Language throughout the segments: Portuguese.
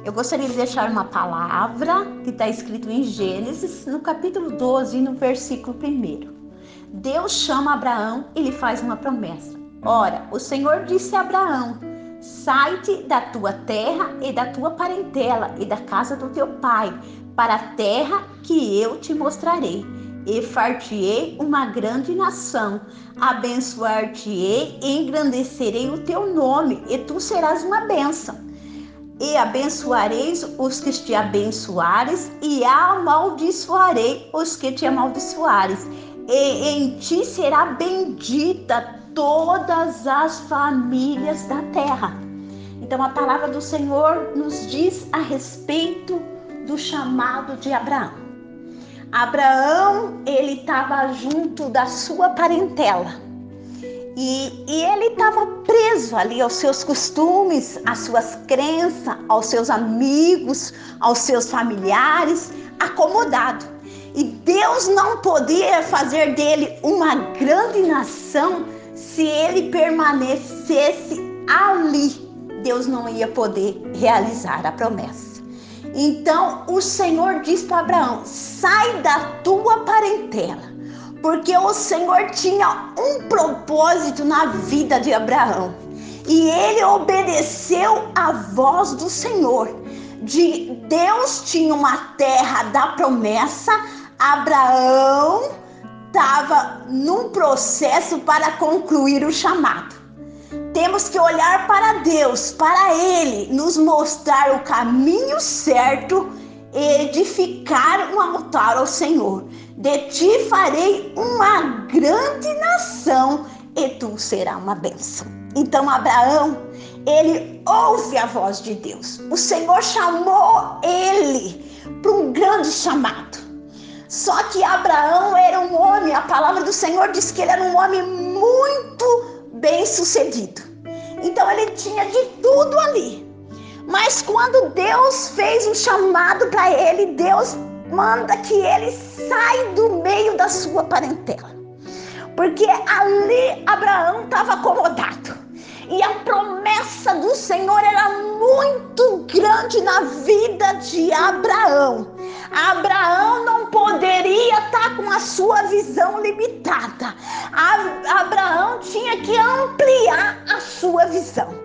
Eu gostaria de deixar uma palavra que está escrito em Gênesis, no capítulo 12, no versículo 1. Deus chama Abraão e lhe faz uma promessa. Ora, o Senhor disse a Abraão: sai-te da tua terra e da tua parentela e da casa do teu pai, para a terra que eu te mostrarei. E far-te-ei uma grande nação, abençoar-te-ei e engrandecerei o teu nome, e tu serás uma bênção. E abençoareis os que te abençoares, e amaldiçoarei os que te amaldiçoares. E em ti será bendita todas as famílias da terra. Então a palavra do Senhor nos diz a respeito do chamado de Abraão. Abraão, ele estava junto da sua parentela e ele estava preso ali aos seus costumes, às suas crenças, aos seus amigos, aos seus familiares, acomodado. E Deus não podia fazer dele uma grande nação se ele permanecesse ali. Deus não ia poder realizar a promessa. Então o Senhor diz para Abraão: sai da tua parentela, porque o Senhor tinha um propósito na vida de Abraão. E ele obedeceu à voz do Senhor. Deus tinha uma terra da promessa. Abraão estava num processo para concluir o chamado. Temos que olhar para Deus, para Ele nos mostrar o caminho certo e edificar um altar ao Senhor. De ti farei uma grande nação e tu serás uma bênção. Então Abraão, ele ouve a voz de Deus. O Senhor chamou ele para um grande chamado. Só que Abraão era um homem, a palavra do Senhor diz que ele era um homem muito bem-sucedido. Então ele tinha de tudo ali. Mas quando Deus fez um chamado para ele, Deus manda que ele saia do meio da sua parentela. Porque ali Abraão estava acomodado. E a promessa do Senhor era muito grande na vida de Abraão. Abraão não poderia estar com a sua visão limitada. Abraão tinha que ampliar a sua visão.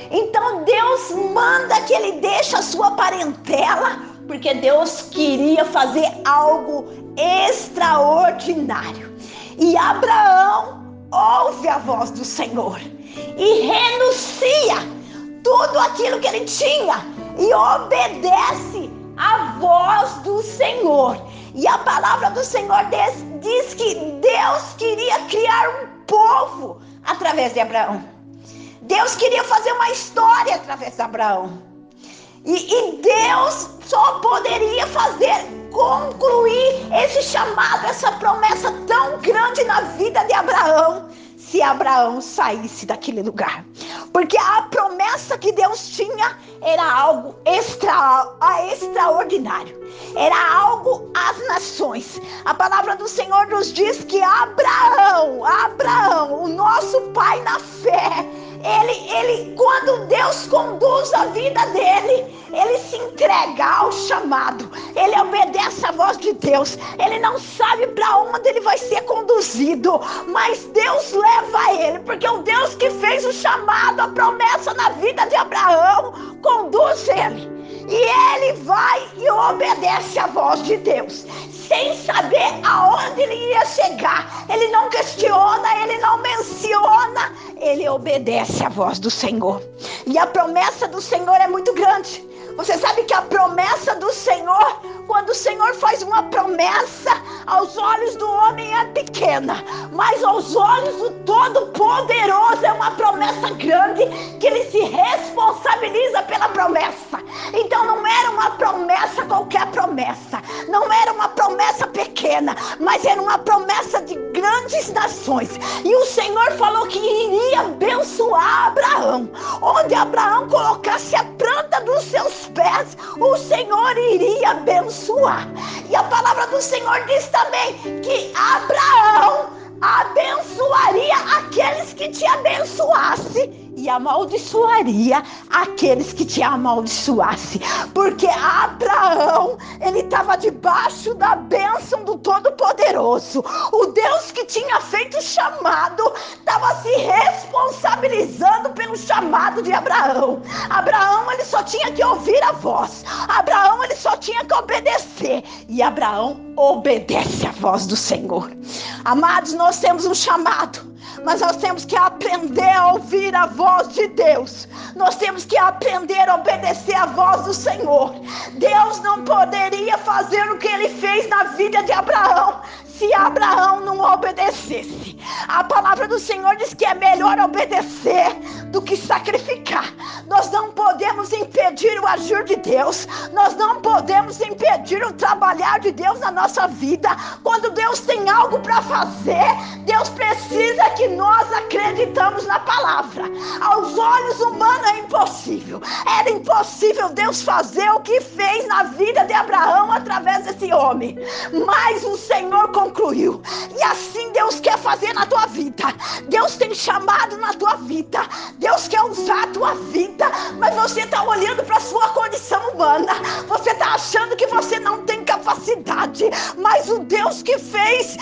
Então Deus manda que ele deixe a sua parentela, porque Deus queria fazer algo extraordinário. E Abraão ouve a voz do Senhor e renuncia tudo aquilo que ele tinha e obedece a voz do Senhor. E a palavra do Senhor diz que Deus queria criar um povo através de Abraão. Deus queria fazer uma história através de Abraão. E Deus só poderia concluir esse chamado, essa promessa tão grande na vida de Abraão, se Abraão saísse daquele lugar. Porque a promessa que Deus tinha era algo extraordinário. Era algo às nações. A palavra do Senhor nos diz que Abraão, o nosso pai na fé, ele, quando Deus conduz a vida dele, ele se entrega ao chamado, ele obedece a voz de Deus. Ele não sabe para onde ele vai ser conduzido, mas Deus leva ele, porque o Deus que fez o chamado, a promessa na vida de Abraão, conduz ele. E ele vai e obedece a voz de Deus, sem saber aonde ele ia chegar. Ele não questiona, ele não menciona, ele obedece a voz do Senhor. E a promessa do Senhor é muito grande. Você sabe que a promessa do Senhor, quando o Senhor faz uma promessa, aos olhos do homem é pequena, mas aos olhos do Todo-Poderoso é uma promessa grande, que ele se responsabiliza pela promessa. Então não era uma promessa qualquer promessa, não era uma promessa pequena, mas era uma promessa de grandes nações. E o Senhor falou que iria abençoar Abraão. Onde Abraão colocasse a planta dos seus pés, o Senhor iria abençoar. E a palavra do Senhor diz também que Abraão abençoaria aqueles que te abençoassem, e amaldiçoaria aqueles que te amaldiçoassem. Porque Abraão, ele estava debaixo da bênção do Todo-Poderoso. O Deus que tinha feito o chamado estava se responsabilizando pelo chamado de Abraão. Abraão, ele só tinha que ouvir a voz. Abraão, ele só tinha que obedecer. E Abraão obedece a voz do Senhor. Amados, nós temos um chamado, mas nós temos que aprender a ouvir a voz de Deus. Nós temos que aprender a obedecer a voz do Senhor. Deus não poderia fazer o que ele fez na vida de Abraão se Abraão não obedecesse. A palavra do Senhor diz que é melhor obedecer do que sacrificar. Nós não podemos impedir o agir de Deus. Nós não podemos impedir o trabalhar de Deus na nossa vida. Quando Deus tem algo para fazer, Deus precisa que nós acreditamos na palavra. Aos olhos humanos é impossível. Era impossível Deus fazer o que fez na vida de Abraão através desse homem. Mas o Senhor concluiu. E assim Deus quer fazer na tua vida. Deus tem chamado na tua vida. Deus quer usar a tua vida. Mas você está olhando para a sua condição humana. Você está achando que você não tem capacidade. Mas o Deus que fez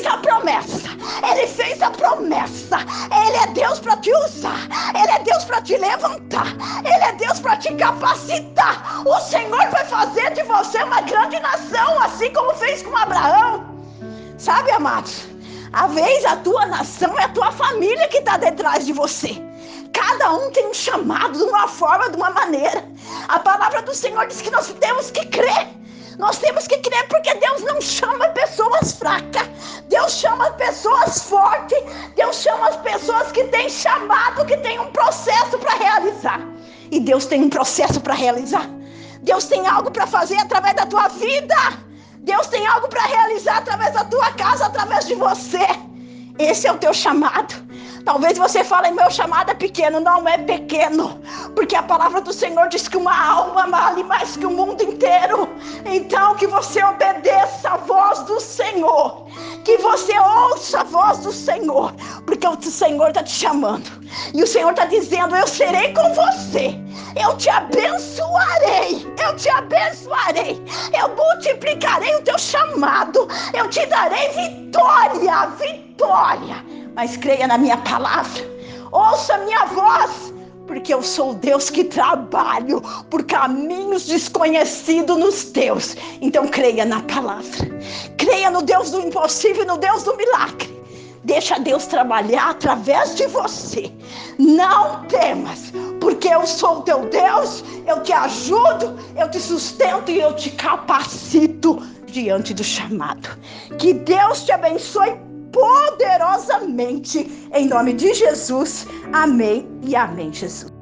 a promessa. Ele fez a promessa. Ele é Deus para te usar. Ele é Deus para te levantar. Ele é Deus para te capacitar. O Senhor vai fazer de você uma grande nação, assim como fez com Abraão. Sabe, amados? Às vezes a tua nação é a tua família que está detrás de você. Cada um tem um chamado de uma forma, de uma maneira. A palavra do Senhor diz que nós temos que crer. Nós temos que crer porque Deus não chama pessoas fracas. Deus chama pessoas fortes. Deus chama as pessoas que têm chamado, que têm um processo para realizar. E Deus tem um processo para realizar. Deus tem algo para fazer através da tua vida. Deus tem algo para realizar através da tua casa, através de você. Esse é o teu chamado. Talvez você fale, meu chamado é pequeno. Não é pequeno, porque a palavra do Senhor diz que uma alma vale mais que o mundo inteiro. Então que você obedeça a voz do Senhor, que você ouça a voz do Senhor, porque o Senhor está te chamando. E o Senhor está dizendo, eu serei com você. Eu te abençoarei. Eu te abençoarei. Eu multiplicarei o teu chamado. Eu te darei vitória. Vitória. Mas creia na minha palavra. Ouça a minha voz. Porque eu sou o Deus que trabalho por caminhos desconhecidos nos teus. Então creia na palavra. Creia no Deus do impossível e no Deus do milagre. Deixa Deus trabalhar através de você. Não temas, porque eu sou o teu Deus. Eu te ajudo, eu te sustento e eu te capacito diante do chamado. Que Deus te abençoe poderosamente. Em nome de Jesus. Amém e amém, Jesus.